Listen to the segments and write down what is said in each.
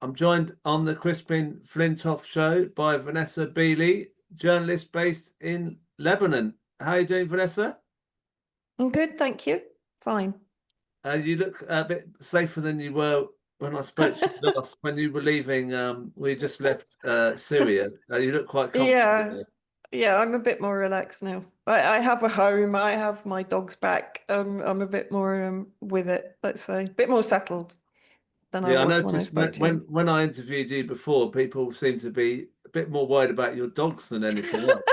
I'm joined on the Crispin Flintoff show by Vanessa Beeley, journalist based in Lebanon. How are you doing, Vanessa? I'm good, thank you. Fine. You look a bit safer than you were when I spoke to you last, when you were leaving. We just left Syria. You look quite comfortable Yeah, there. yeah, I'm a bit more relaxed now. I have a home, I have my dogs back. I'm a bit more with it, let's say, a bit more settled than I Yeah, I was when I noticed spoke to you. when I interviewed you before, people seem to be a bit more worried about your dogs than anything else.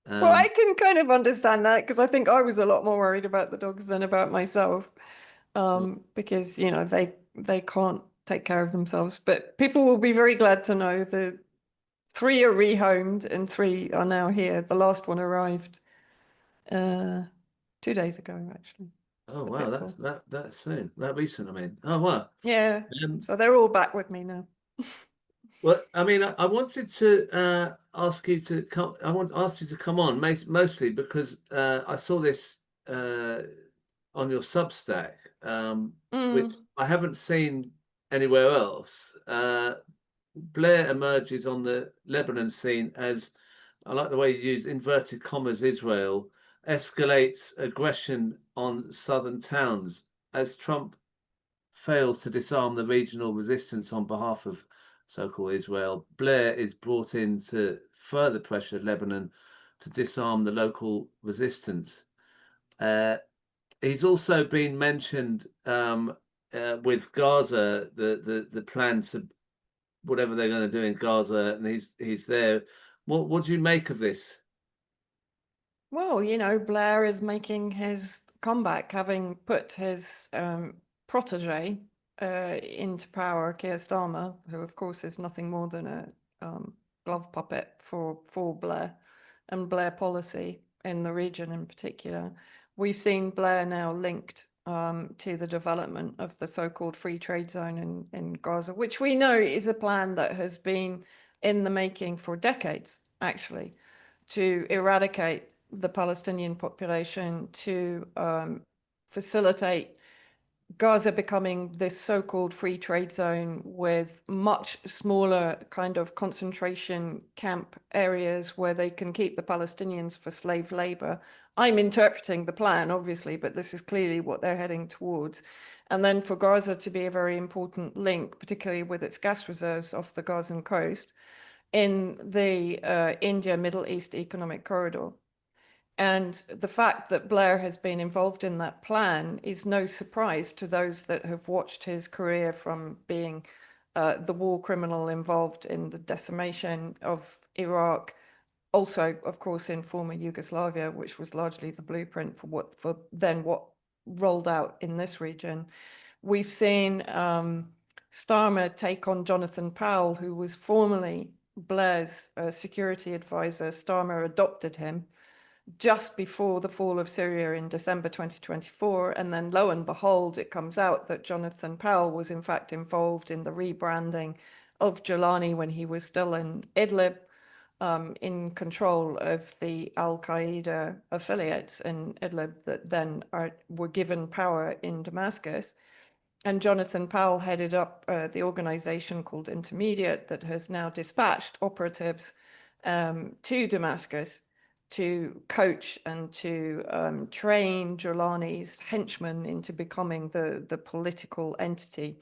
Well, I Um, can kind of understand that because I think I was a lot more worried about the dogs than about myself. Because they can't take care of themselves. But people will be very glad to know that three are rehomed and three are now here. The last one arrived uh 2 days ago, actually. oh The wow, pit bull. that's soon, that recent. I mean, oh wow. Yeah. Um, So they're all back with me now. Well, I mean, I wanted to ask you to come. I want ask you to come on, mostly because I saw this uh, on your Substack, which Mm. I haven't seen anywhere else. Blair emerges on the Lebanon scene as, I like the way you use inverted commas, Israel escalates aggression on southern towns as Trump fails to disarm the regional resistance on behalf of so-called Israel. Blair is brought in to further pressure Lebanon to disarm the local resistance. Uh, he's also been mentioned with Gaza, the plan to whatever they're going to do in Gaza, and he's there. What do you make of this? Well, Blair is making his comeback, having put his protege into power, Keir Starmer, who of course is nothing more than a glove puppet for Blair and Blair policy in the region in particular. We've seen Blair now linked to the development of the so-called free trade zone in Gaza, which we know is a plan that has been in the making for decades, actually, to eradicate the Palestinian population, to facilitate Gaza becoming this so-called free trade zone with much smaller kind of concentration camp areas where they can keep the Palestinians for slave labor. I'm interpreting the plan, obviously, but this is clearly what they're heading towards. And then for Gaza to be a very important link, particularly with its gas reserves off the Gazan coast, in the India-Middle East economic corridor. And the fact that Blair has been involved in that plan is no surprise to those that have watched his career from being the war criminal involved in the decimation of Iraq, also, of course, in former Yugoslavia, which was largely the blueprint for what rolled out in this region. We've seen Starmer take on Jonathan Powell, who was formerly Blair's security advisor. Starmer adopted him just before the fall of Syria in December 2024. And then lo and behold, it comes out that Jonathan Powell was in fact involved in the rebranding of Jolani when he was still in Idlib, in control of the Al-Qaeda affiliates in Idlib that then were given power in Damascus. And Jonathan Powell headed up the organization called Intermediate that has now dispatched operatives to Damascus to coach and to train Jolani's henchmen into becoming the political entity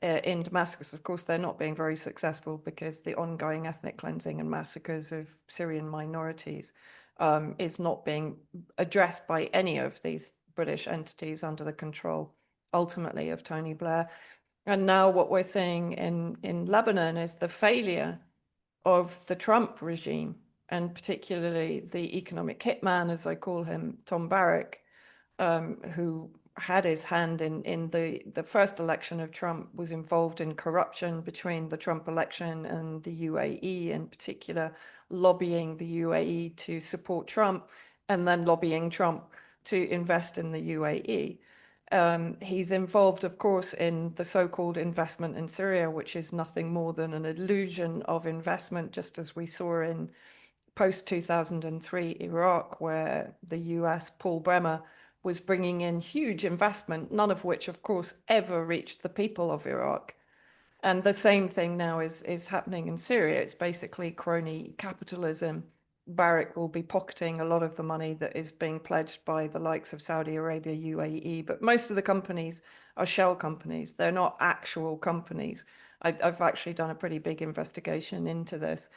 in Damascus. Of course, they're not being very successful because the ongoing ethnic cleansing and massacres of Syrian minorities is not being addressed by any of these British entities under the control, ultimately, of Tony Blair. And now what we're seeing in Lebanon is the failure of the Trump regime, and particularly the economic hitman, as I call him, Tom Barrack, who had his hand in the first election of Trump, was involved in corruption between the Trump election and the UAE, in particular, lobbying the UAE to support Trump and then lobbying Trump to invest in the UAE. He's involved, of course, in the so-called investment in Syria, which is nothing more than an illusion of investment, just as we saw in post-2003 Iraq, where the US, Paul Bremer, was bringing in huge investment, none of which, of course, ever reached the people of Iraq. And the same thing now is happening in Syria. It's basically crony capitalism. Barrack will be pocketing a lot of the money that is being pledged by the likes of Saudi Arabia, UAE, but most of the companies are shell companies. They're not actual companies. I've actually done a pretty big investigation into this.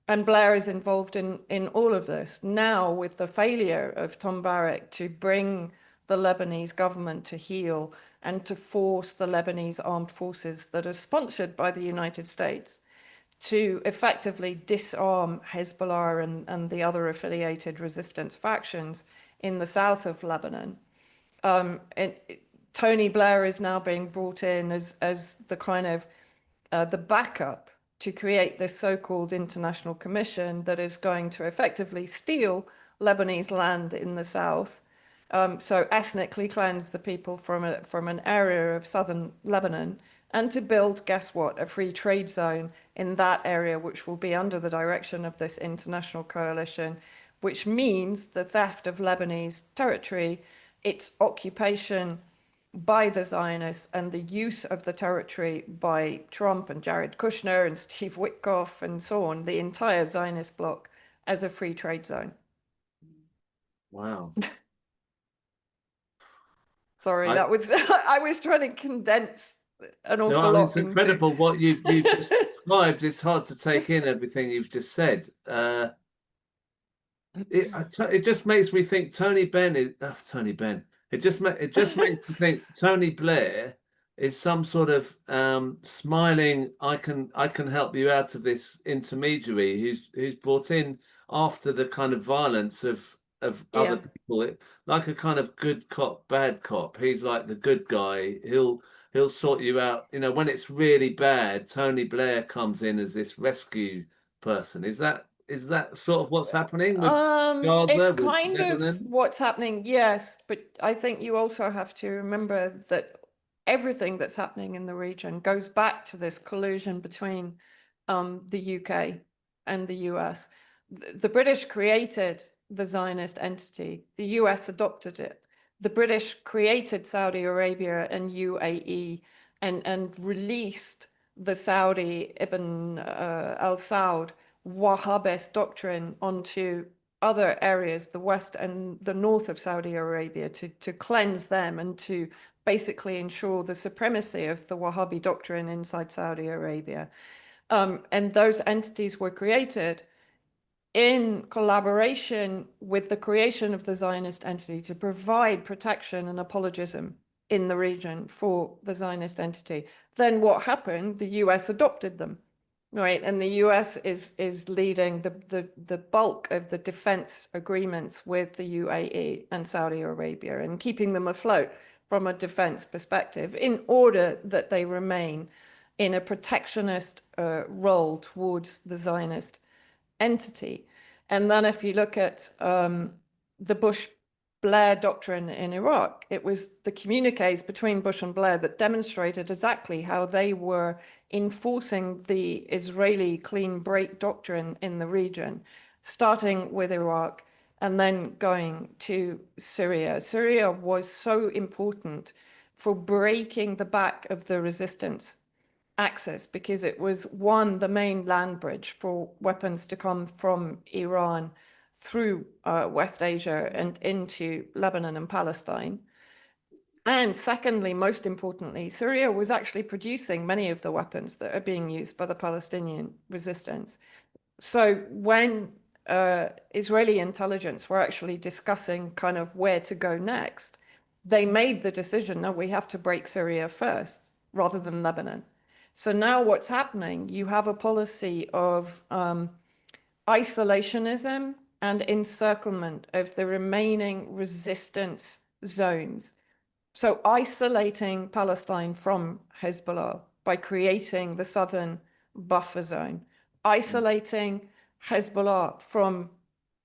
And Blair is involved in all of this. Now, with the failure of Tom Barrack to bring the Lebanese government to heel and to force the Lebanese armed forces that are sponsored by the United States to effectively disarm Hezbollah and the other affiliated resistance factions in the south of Lebanon. Tony Blair is now being brought in as the kind of the backup to create this so-called international commission that is going to effectively steal Lebanese land in the south, so ethnically cleanse the people from an area of southern Lebanon, and to build, guess what, a free trade zone in that area, which will be under the direction of this international coalition, which means the theft of Lebanese territory, its occupation by the Zionists, and the use of the territory by Trump and Jared Kushner and Steve Witkoff and so on, the entire Zionist bloc, as a free trade zone. Wow. Sorry, that was I was trying to condense an awful lot it's into. incredible what you've just described. It's hard to take in everything you've just said. It just makes me think Tony Benn is Tony Benn. It just makes me think Tony Blair is some sort of smiling, I can help you out of this intermediary who's brought in after the kind of violence of other people, like a kind of good cop, bad cop. He's like the good guy. He'll sort you out. You know, when it's really bad, Tony Blair comes in as this rescue person. Is that sort of what's happening with It's Gaza, with kind of Lebanon? what's happening, yes, but I think you also have to remember that everything that's happening in the region goes back to this collusion between the UK and the US. The British created the Zionist entity, the US adopted it. The British created Saudi Arabia and UAE and released the Saudi Ibn al-Saud Wahhabist doctrine onto other areas, the west and the north of Saudi Arabia, to cleanse them and to basically ensure the supremacy of the Wahhabi doctrine inside Saudi Arabia. And those entities were created in collaboration with the creation of the Zionist entity to provide protection and apologism in the region for the Zionist entity. Then what happened? The US adopted them. Right, and the US is leading the bulk of the defense agreements with the UAE and Saudi Arabia and keeping them afloat from a defense perspective in order that they remain in a protectionist role towards the Zionist entity. And then if you look at the Bush-Blair doctrine in Iraq, it was the communiques between Bush and Blair that demonstrated exactly how they were enforcing the Israeli clean break doctrine in the region, starting with Iraq and then going to Syria. Syria was so important for breaking the back of the resistance axis because it was, one, the main land bridge for weapons to come from Iran through West Asia and into Lebanon and Palestine. And secondly, most importantly, Syria was actually producing many of the weapons that are being used by the Palestinian resistance. So when Israeli intelligence were actually discussing kind of where to go next, they made the decision, no, we have to break Syria first rather than Lebanon. So now what's happening, you have a policy of isolationism and encirclement of the remaining resistance zones. So isolating Palestine from Hezbollah by creating the southern buffer zone, isolating Hezbollah from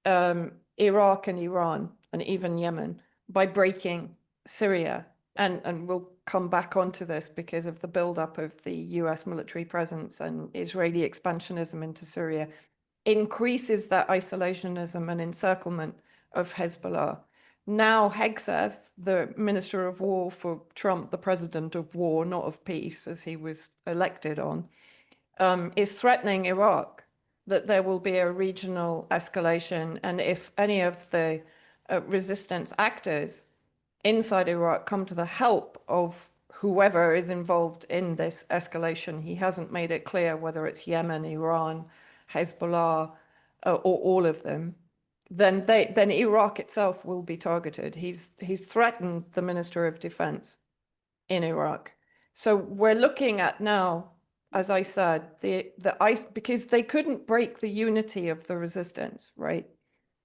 Iraq and Iran and even Yemen by breaking Syria. And we'll come back onto this because of the buildup of the US military presence and Israeli expansionism into Syria, increases that isolationism and encirclement of Hezbollah. Now Hegseth, the Minister of War for Trump, the President of War, not of Peace, as he was elected on, is threatening Iraq that there will be a regional escalation. And if any of the resistance actors inside Iraq come to the help of whoever is involved in this escalation, he hasn't made it clear whether it's Yemen, Iran, Hezbollah, or all of them, then Iraq itself will be targeted. He's threatened the Minister of Defense in Iraq. So we're looking at now, as I said, the ICE, because they couldn't break the unity of the resistance, right?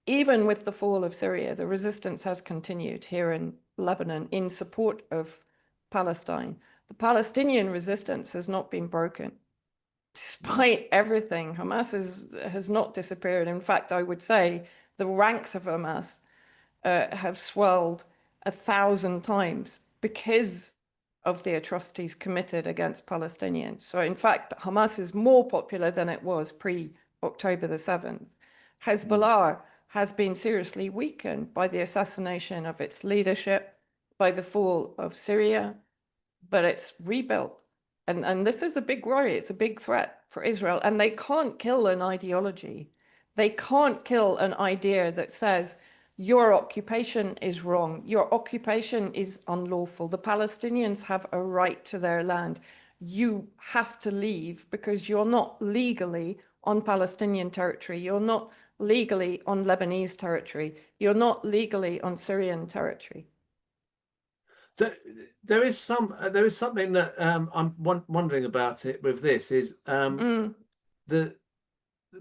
Even with the fall of Syria, the resistance has continued here in Lebanon in support of Palestine. The Palestinian resistance has not been broken. Despite everything, Hamas has not disappeared. In fact, I would say the ranks of Hamas have swelled 1,000 times because of the atrocities committed against Palestinians. So in fact, Hamas is more popular than it was pre-October the 7th. Hezbollah has been seriously weakened by the assassination of its leadership, by the fall of Syria, but it's rebuilt. And this is a big worry. It's a big threat for Israel. And they can't kill an ideology. They can't kill an idea that says, your occupation is wrong. Your occupation is unlawful. The Palestinians have a right to their land. You have to leave because you're not legally on Palestinian territory. You're not legally on Lebanese territory. You're not legally on Syrian territory. There is something that I'm wondering about it with this is the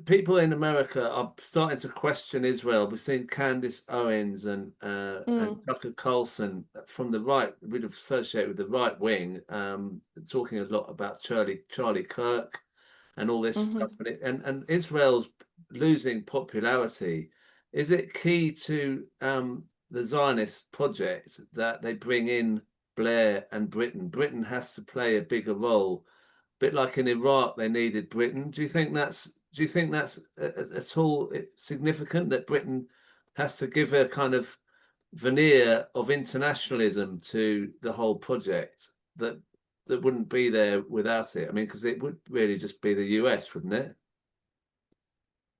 people in America are starting to question Israel. We've seen Candace Owens and Tucker Carlson from the right, we'd associate with the right wing, talking a lot about Charlie Kirk and all this stuff. And Israel's losing popularity. Is it key to the Zionist project that they bring in Blair and Britain? Britain has to play a bigger role, a bit like in Iraq they needed Britain. Do you think that's at all significant that Britain has to give a kind of veneer of internationalism to the whole project that wouldn't be there without it? I mean, because it would really just be the US, wouldn't it?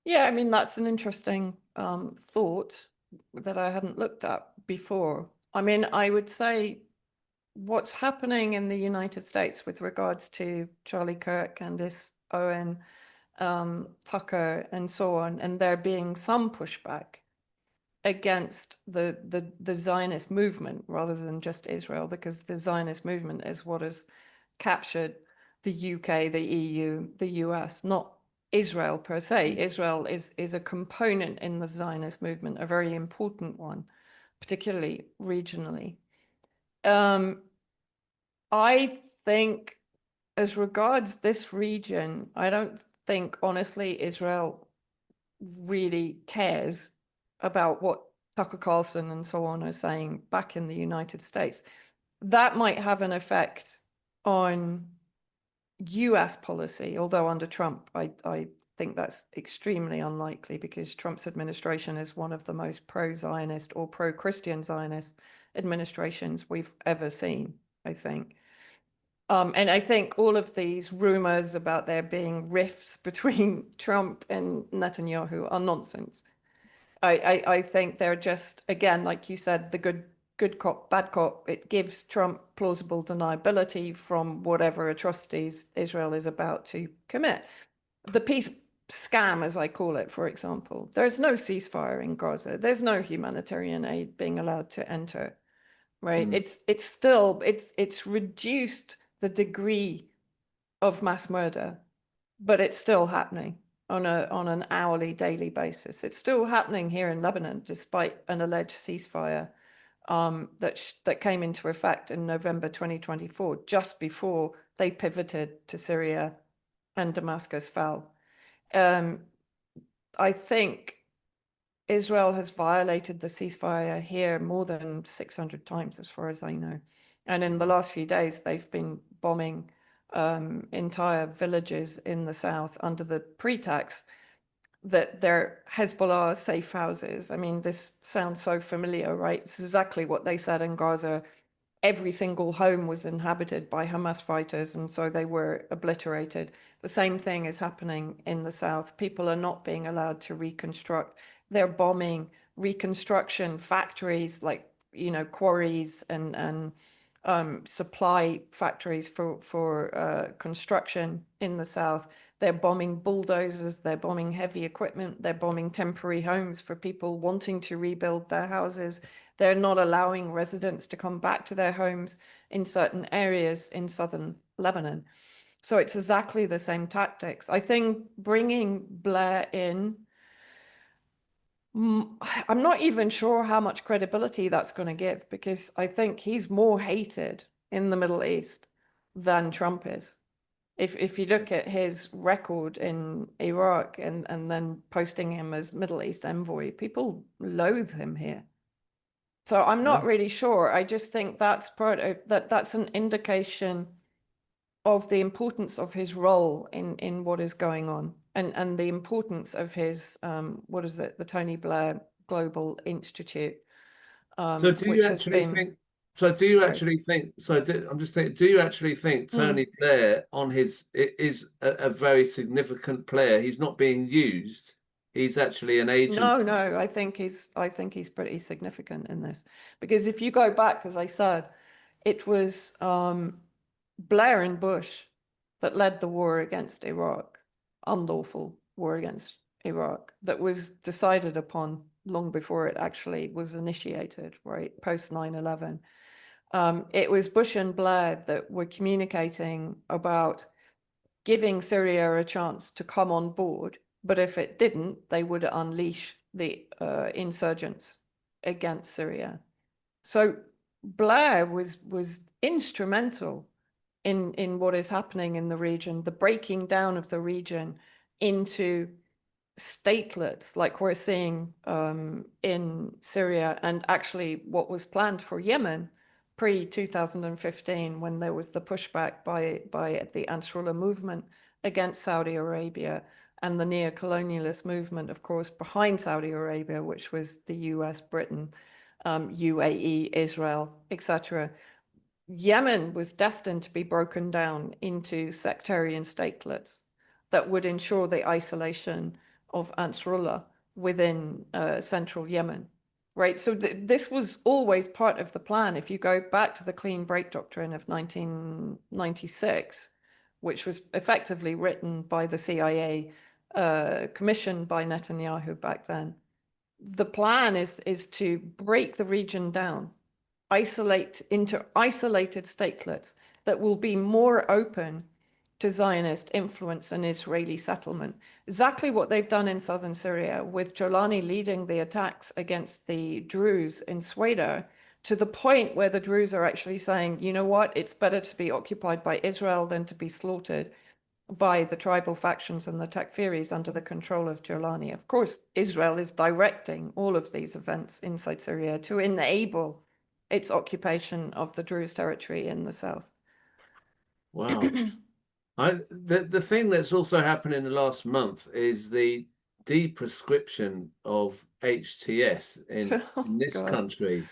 Yeah, I mean, that's an interesting thought that I hadn't looked at before. I mean, I would say what's happening in the United States with regards to Charlie Kirk, Candace Owen, Tucker, and so on, and there being some pushback against the Zionist movement rather than just Israel, because the Zionist movement is what has captured the UK, the EU, the US, not Israel per se. Israel is a component in the Zionist movement, a very important one, particularly regionally. I think as regards this region, I don't think honestly Israel really cares about what Tucker Carlson and so on are saying back in the United States. That might have an effect on US policy, although under Trump, I think that's extremely unlikely because Trump's administration is one of the most pro-Zionist or pro-Christian Zionist administrations we've ever seen, I think. And I think all of these rumors about there being rifts between Trump and Netanyahu are nonsense. I think they're just, again, like you said, the good cop, bad cop. It gives Trump plausible deniability from whatever atrocities Israel is about to commit. The peace scam, as I call it, for example, there's no ceasefire in Gaza. There's no humanitarian aid being allowed to enter, right? It's still, it's reduced the degree of mass murder, but it's still happening on an hourly, daily basis. It's still happening here in Lebanon, despite an alleged ceasefire that came into effect in November 2024, just before they pivoted to Syria and Damascus fell. I think Israel has violated the ceasefire here more than 600 times, as far as I know. And in the last few days, they've been bombing entire villages in the south under the pretext that they're Hezbollah safe houses. I mean, this sounds so familiar, right? It's exactly what they said in Gaza. Every single home was inhabited by Hamas fighters, and so they were obliterated. The same thing is happening in the south. People are not being allowed to reconstruct. They're bombing reconstruction factories, like, quarries and supply factories for construction in the south. They're bombing bulldozers, they're bombing heavy equipment, they're bombing temporary homes for people wanting to rebuild their houses. They're not allowing residents to come back to their homes in certain areas in southern Lebanon. So it's exactly the same tactics. I think bringing Blair in, I'm not even sure how much credibility that's going to give, because I think he's more hated in the Middle East than Trump is. If you look at his record in Iraq and then posting him as Middle East envoy, people loathe him here. So I'm not really sure. I just think that's that's an indication of the importance of his role in what is going on, and the importance of his what is it, the Tony Blair Global Institute, So do you which has actually been. think? So do you Sorry. actually think? I'm just thinking. Do you actually think Tony Blair is a very significant player? He's not being used. He's actually an agent. No, I think he's pretty significant in this, because if you go back, as I said, it was Blair and Bush that led the war against Iraq, unlawful war against Iraq, that was decided upon long before it actually was initiated, right, post 9/11. It was Bush and Blair that were communicating about giving Syria a chance to come on board, but if it didn't, they would unleash the insurgents against Syria. So Blair was instrumental in what is happening in the region, the breaking down of the region into statelets, like we're seeing in Syria, and actually what was planned for Yemen pre-2015, when there was the pushback by the Ansarullah movement against Saudi Arabia, and the neo-colonialist movement, of course, behind Saudi Arabia, which was the US, Britain, UAE, Israel, etc. Yemen was destined to be broken down into sectarian statelets that would ensure the isolation of Ansarullah within central Yemen, right? So this was always part of the plan. If you go back to the Clean Break Doctrine of 1996, which was effectively written by the CIA, commissioned by Netanyahu back then, the plan is to break the region down, isolate into isolated statelets that will be more open to Zionist influence and Israeli settlement. Exactly what they've done in southern Syria, with Jolani leading the attacks against the Druze in Sweda, to the point where the Druze are actually saying, you know what, it's better to be occupied by Israel than to be slaughtered by the tribal factions and the Takfiris under the control of Jolani. Of course, Israel is directing all of these events inside Syria to enable its occupation of the Druze territory in the south. Wow. The thing that's also happened in the last month is the deprescription of HTS in Oh, this God. country.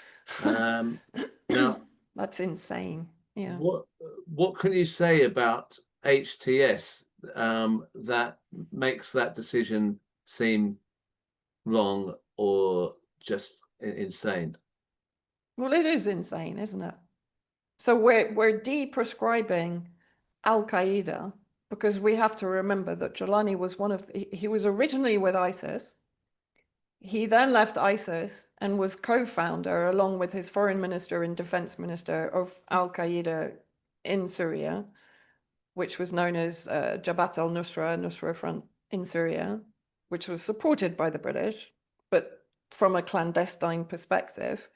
Now, That's insane. Yeah. what can you say about HTS that makes that decision seem wrong or just insane? Well, it is insane, isn't it? So we're de-prescribing Al-Qaeda, because we have to remember that Jolani was he was originally with ISIS. He then left ISIS and was co-founder, along with his foreign minister and defense minister, of Al-Qaeda in Syria, which was known as Jabhat al-Nusra, Nusra Front in Syria, which was supported by the British, but from a clandestine perspective.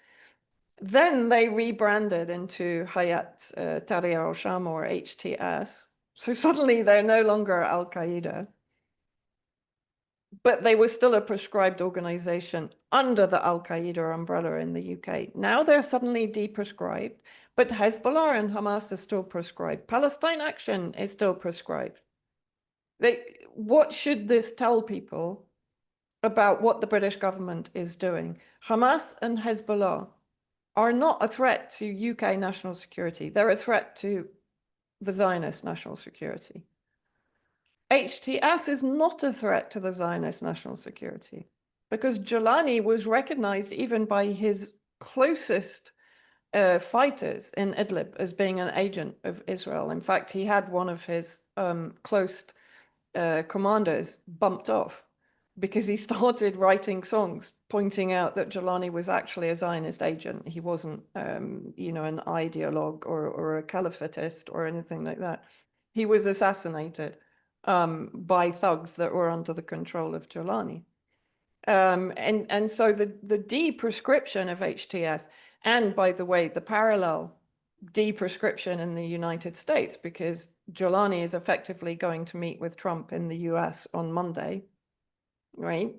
Then they rebranded into Hayat Tahrir al-Sham, or HTS. So suddenly they're no longer Al-Qaeda, but they were still a prescribed organization under the Al-Qaeda umbrella in the UK. Now they're suddenly deprescribed, but Hezbollah and Hamas are still prescribed. Palestine Action is still prescribed. What should this tell people? about what the British government is doing. Hamas and Hezbollah are not a threat to UK national security. They're a threat to the Zionist national security. HTS is not a threat to the Zionist national security because Jolani was recognized even by his closest fighters in Idlib as being an agent of Israel. In fact, he had one of his close commanders bumped off because he started writing songs pointing out that Jolani was actually a Zionist agent. He wasn't, you know, an ideologue or a caliphatist or anything like that. He was assassinated by thugs that were under the control of Jolani. And so the deprescription of HTS, and by the way, the parallel deprescription in the United States, because Jolani is effectively going to meet with Trump in the US on Monday, right?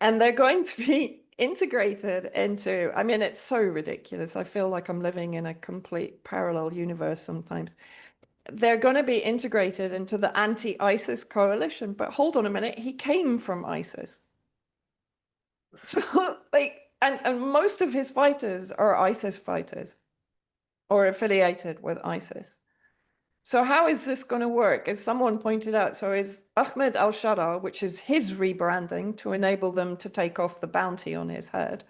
And they're going to be integrated into, I mean, it's so ridiculous. I feel like I'm living in a complete parallel universe sometimes. They're going to be integrated into the anti-ISIS coalition. But hold on a minute, he came from ISIS. So, like, and most of his fighters are ISIS fighters or affiliated with ISIS. So how is this going to work? As someone pointed out, so is Ahmed al-Sharaa, which is his rebranding to enable them to take off the bounty on his head,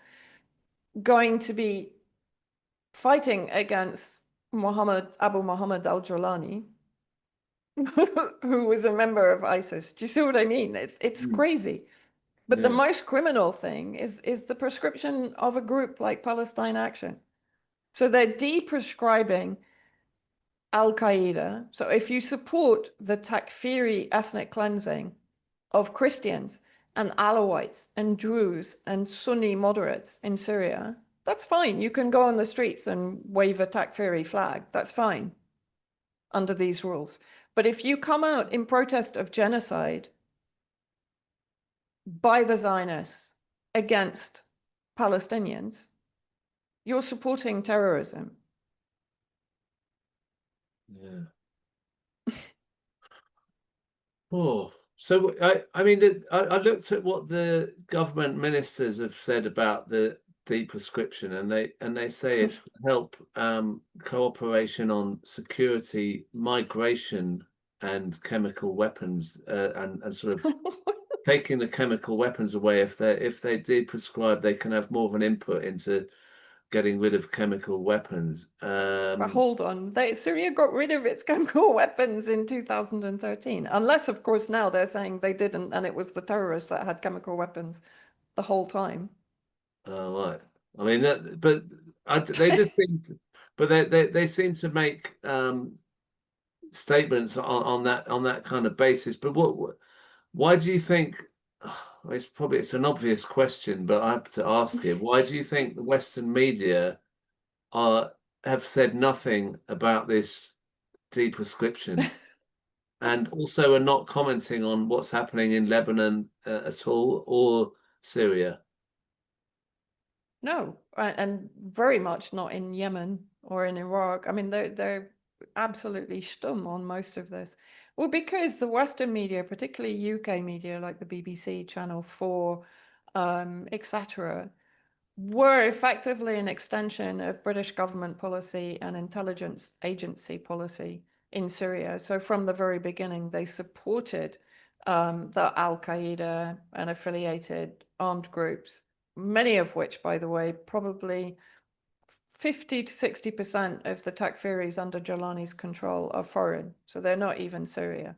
going to be fighting against Abu Muhammad al-Jolani, who was a member of ISIS? Do you see what I mean? It's crazy. But the most criminal thing is the prescription of a group like Palestine Action. So they're deprescribing Al-Qaeda. So if you support the Takfiri ethnic cleansing of Christians and Alawites and Druze and Sunni moderates in Syria, that's fine. You can go on the streets and wave a Takfiri flag. That's fine under these rules. But if you come out in protest of genocide by the Zionists against Palestinians, you're supporting terrorism. Yeah. Oh, so I mean, I looked at what the government ministers have said about the deprescription, and they say it's to help cooperation on security, migration, and chemical weapons, and sort of taking the chemical weapons away. If they deprescribe, they can have more of an input into getting rid of chemical weapons. But hold on, Syria got rid of its chemical weapons in 2013, unless, of course, now they're saying they didn't, and it was the terrorists that had chemical weapons the whole time. Oh, right. I mean, they just seem, but they seem to make statements on that kind of basis. But why do you think? It's an obvious question, but I have to ask it. Why do you think the Western media have said nothing about this deprescription, and also are not commenting on what's happening in Lebanon at all, or Syria? No, and very much not in Yemen or in Iraq. I mean, they're absolutely stum on most of this. Well, because the Western media, particularly UK media like the BBC, Channel 4, etc., were effectively an extension of British government policy and intelligence agency policy in Syria. So from the very beginning, they supported the Al-Qaeda and affiliated armed groups, many of which, by the way, probably 50 to 60% of the Takfiris under Jolani's control are foreign. So they're not even Syria.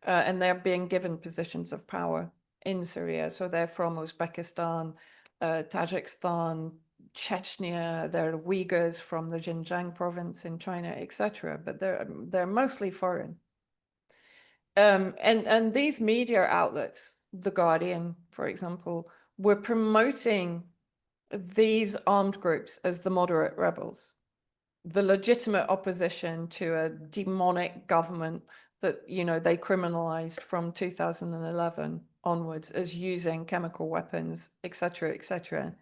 And they're being given positions of power in Syria. So they're from Uzbekistan, Tajikistan, Chechnya, they're Uyghurs from the Xinjiang province in China, etc. But they're mostly foreign. And these media outlets, The Guardian, for example, were promoting these armed groups as the moderate rebels, the legitimate opposition to a demonic government that, you know, they criminalized from 2011 onwards as using chemical weapons, etc., etc.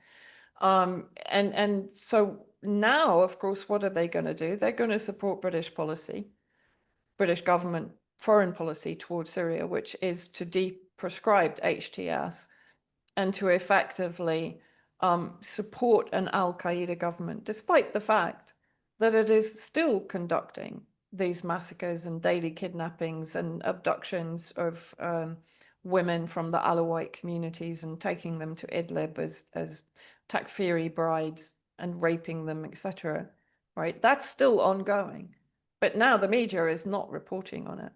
And so now, of course, what are they going to do? They're going to support British policy, British government foreign policy towards Syria, which is to deprescribe HTS and to effectively support an Al-Qaeda government, despite the fact that it is still conducting these massacres and daily kidnappings and abductions of women from the Alawite communities and taking them to Idlib as Takfiri brides and raping them, etc. Right? That's still ongoing. But now the media is not reporting on it.